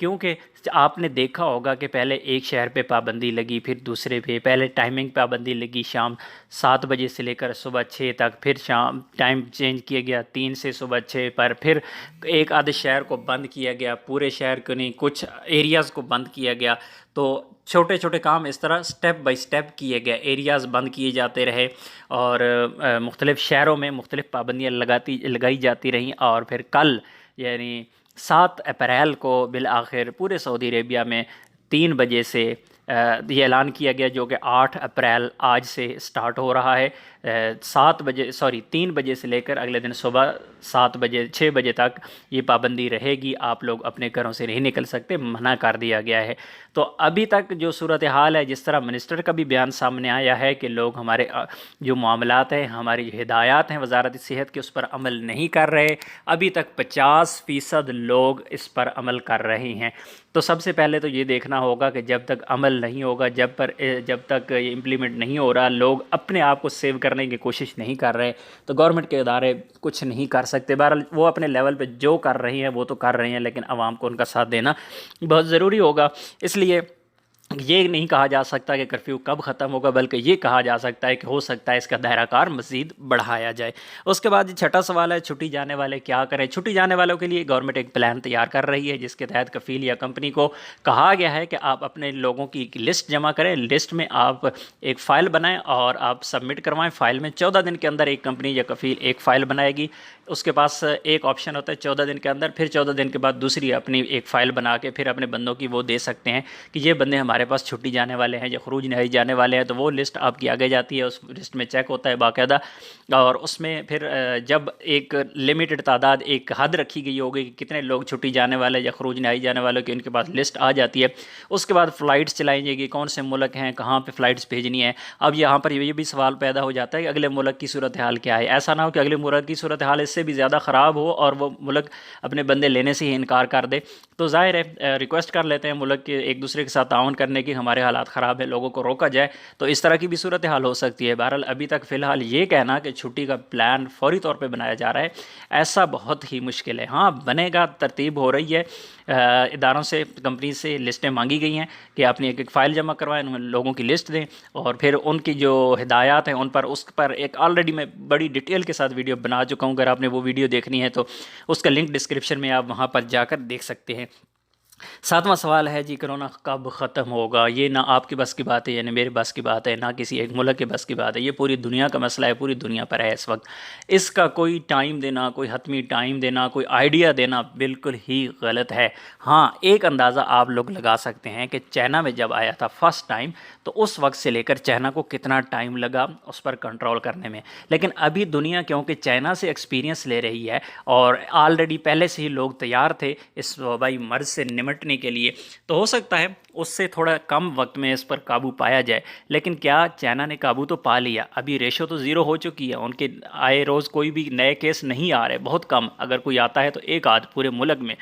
کیونکہ آپ نے دیکھا ہوگا کہ پہلے ایک شہر پہ پابندی لگی، پھر دوسرے پہ، پہلے ٹائمنگ پابندی لگی شام 7 بجے سے لے کر صبح 6 تک، پھر شام ٹائم چینج کیا گیا 3 سے صبح 6 پر، پھر ایک آدھے شہر کو بند کیا گیا، پورے شہر کو نہیں، کچھ ایریاز کو بند کیا گیا۔ تو چھوٹے چھوٹے کام اس طرح سٹیپ بائی سٹیپ کیے گئے، ایریاز بند کیے جاتے رہے، اور مختلف شہروں میں مختلف پابندیاں لگائی جاتی رہیں، اور پھر کل یعنی 7 اپریل کو بالآخر پورے سعودی عربیہ میں 3 بجے سے یہ اعلان کیا گیا، جو کہ 8 اپریل آج سے سٹارٹ ہو رہا ہے۔ 3 بجے سے لے کر اگلے دن صبح 6 بجے تک یہ پابندی رہے گی، آپ لوگ اپنے گھروں سے نہیں نکل سکتے، منع کر دیا گیا ہے۔ تو ابھی تک جو صورتحال ہے، جس طرح منسٹر کا بھی بیان سامنے آیا ہے کہ لوگ ہمارے جو معاملات ہیں، ہماری جو ہدایات ہیں وزارت صحت کے، اس پر عمل نہیں کر رہے۔ ابھی تک 50% لوگ اس پر عمل کر رہے ہیں۔ تو سب سے پہلے تو یہ دیکھنا ہوگا کہ جب تک عمل نہیں ہوگا، جب تک یہ امپلیمنٹ نہیں ہو رہا، لوگ اپنے آپ کو سیو کرنے کی کوشش نہیں کر رہے، تو گورنمنٹ کے ادارے کچھ نہیں کر سکتے۔ بہرحال وہ اپنے لیول پہ جو کر رہی ہیں وہ تو کر رہی ہیں، لیکن عوام کو ان کا ساتھ دینا بہت ضروری ہوگا۔ اس لیے یہ نہیں کہا جا سکتا کہ کرفیو کب ختم ہوگا، بلکہ یہ کہا جا سکتا ہے کہ ہو سکتا ہے اس کا دائرہ کار مزید بڑھایا جائے۔ اس کے بعد چھٹا سوال ہے چھٹی جانے والے کیا کریں۔ چھٹی جانے والوں کے لیے گورنمنٹ ایک پلان تیار کر رہی ہے، جس کے تحت کفیل یا کمپنی کو کہا گیا ہے کہ آپ اپنے لوگوں کی ایک لسٹ جمع کریں، لسٹ میں آپ ایک فائل بنائیں اور آپ سبمٹ کروائیں۔ فائل میں 14 دن کے اندر ایک کمپنی یا کفیل ایک فائل بنائے گی، اس کے پاس ایک آپشن ہوتا ہے 14 دن کے اندر، پھر 14 دن کے بعد دوسری اپنی ایک فائل بنا کے پھر اپنے بندوں کی وہ دے سکتے ہیں کہ یہ بندے ہمارے پاس چھٹی جانے والے ہیں یا خروج نہیں جانے والے ہیں۔ تو وہ لسٹ آپ کی آگے جاتی ہے، اس لسٹ میں چیک ہوتا ہے باقاعدہ، اور اس میں پھر جب ایک لمیٹڈ تعداد، ایک حد رکھی گئی ہوگی کہ کتنے لوگ چھٹی جانے والے یا خروج نہیں جانے والے کی ان کے پاس لسٹ آ جاتی ہے۔ اس کے بعد فلائٹس چلائی جائے گی، کون سے ملک ہیں، کہاں پہ فلائٹس بھیجنی ہے۔ اب یہاں پر یہ بھی سوال پیدا ہو جاتا ہے کہ اگلے ملک کی صورتحال کیا ہے۔ ایسا نہ ہو کہ اگلے ملک کی صورتحال اس سے بھی زیادہ خراب ہو اور وہ ملک اپنے بندے لینے سے ہی انکار کر دے۔ تو ظاہر ہے ریکویسٹ کر لیتے ہیں ملک کے ایک دوسرے کے ساتھ تعاون کرنے کی، ہمارے حالات خراب ہیں، لوگوں کو روکا جائے، تو اس طرح کی بھی صورتحال ہو سکتی ہے۔ بہرحال ابھی تک فی الحال یہ کہنا کہ چھٹی کا پلان فوری طور پہ بنایا جا رہا ہے، ایسا بہت ہی مشکل ہے۔ ہاں بنے گا، ترتیب ہو رہی ہے، اداروں سے، کمپنی سے لسٹیں مانگی گئی ہیں کہ اپنی ایک ایک فائل جمع کروائیں، ان لوگوں کی لسٹ دیں، اور پھر ان کی جو ہدایات ہیں ان پر، اس پر ایک آلریڈی میں بڑی ڈیٹیل کے ساتھ ویڈیو بنا چکا ہوں۔ اگر آپ نے وہ ویڈیو دیکھنی ہے تو اس کا لنک ڈسکرپشن میں آپ وہاں پر جا کر دیکھ سکتے ہیں۔ 7واں سوال ہے جی کرونا کب ختم ہوگا۔ یہ نہ آپ کی بس کی بات ہے، یعنی میرے بس کی بات ہے، نہ کسی ایک ملک کے بس کی بات ہے، یہ پوری دنیا کا مسئلہ ہے، پوری دنیا پر ہے اس وقت۔ اس کا کوئی ٹائم دینا، کوئی حتمی ٹائم دینا، کوئی آئیڈیا دینا بالکل ہی غلط ہے۔ ہاں ایک اندازہ آپ لوگ لگا سکتے ہیں کہ چائنا میں جب آیا تھا فرسٹ ٹائم، تو اس وقت سے لے کر چائنا کو کتنا ٹائم لگا اس پر کنٹرول کرنے میں، لیکن ابھی دنیا کیونکہ چائنا سے ایکسپیرینس لے رہی ہے اور آلریڈی پہلے سے ہی لوگ تیار تھے اس وبائی مرض سے نمٹنے کے لیے، تو ہو سکتا ہے اس سے تھوڑا کم وقت میں اس پر قابو پایا جائے۔ لیکن کیا چائنا نے قابو تو پا لیا؟ ابھی ریشو تو 0 ہو چکی ہے، ان کے آئے روز کوئی بھی نئے کیس نہیں آ رہے، بہت کم، اگر کوئی آتا ہے تو ایک آدھ پورے ملک میں۔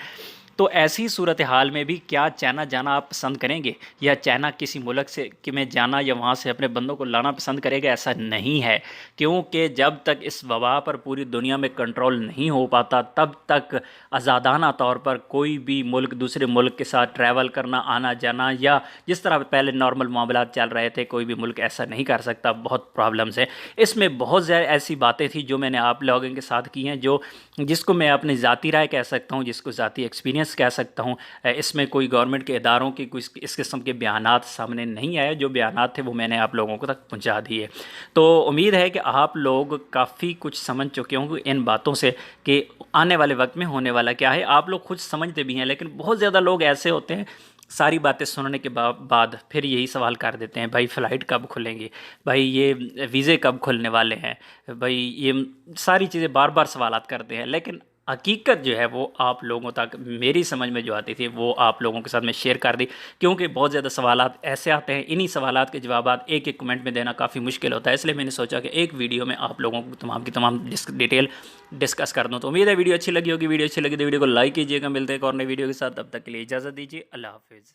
تو ایسی صورتحال میں بھی کیا چائنا جانا آپ پسند کریں گے، یا چائنا کسی ملک سے میں جانا یا وہاں سے اپنے بندوں کو لانا پسند کرے گا؟ ایسا نہیں ہے، کیونکہ جب تک اس وبا پر پوری دنیا میں کنٹرول نہیں ہو پاتا تب تک آزادانہ طور پر کوئی بھی ملک دوسرے ملک کے ساتھ ٹریول کرنا، آنا جانا، یا جس طرح پہلے نارمل معاملات چل رہے تھے، کوئی بھی ملک ایسا نہیں کر سکتا۔ بہت پرابلمز ہیں اس میں، بہت زیادہ ایسی باتیں تھیں جو میں نے آپ لوگوں کے ساتھ کی ہیں، جس کو میں اپنی ذاتی رائے کہہ سکتا ہوں، جس کو ذاتی ایکسپیرینس کہہ سکتا ہوں۔ اس میں کوئی گورنمنٹ کے اداروں کی کوئی اس قسم کے بیانات سامنے نہیں آئے، جو بیانات تھے وہ میں نے آپ لوگوں کو تک پہنچا دیے۔ تو امید ہے کہ آپ لوگ کافی کچھ سمجھ چکے ہوں گے ان باتوں سے کہ آنے والے وقت میں ہونے والا کیا ہے۔ آپ لوگ خود سمجھتے بھی ہیں، لیکن بہت زیادہ لوگ ایسے ہوتے ہیں ساری باتیں سننے کے بعد پھر یہی سوال کر دیتے ہیں، بھائی فلائٹ کب کھلیں گی، بھائی یہ ویزے کب کھلنے والے ہیں، بھائی یہ ساری چیزیں بار بار سوالات کرتے ہیں۔ لیکن حقیقت جو ہے وہ آپ لوگوں تک میری سمجھ میں جو آتی تھی وہ آپ لوگوں کے ساتھ میں شیئر کر دی، کیونکہ بہت زیادہ سوالات ایسے آتے ہیں، انہی سوالات کے جوابات ایک ایک کمنٹ میں دینا کافی مشکل ہوتا ہے، اس لیے میں نے سوچا کہ ایک ویڈیو میں آپ لوگوں کو تمام کی تمام ڈیٹیل ڈسکس کر دوں۔ تو امید ہے ویڈیو اچھی لگی ہوگی، ویڈیو اچھی لگی تو ویڈیو کو لائک کیجیے گا، ملتے ہیں ایک اور نئی ویڈیو کے ساتھ، تب تک کے لیے اجازت دیجیے، اللہ حافظ۔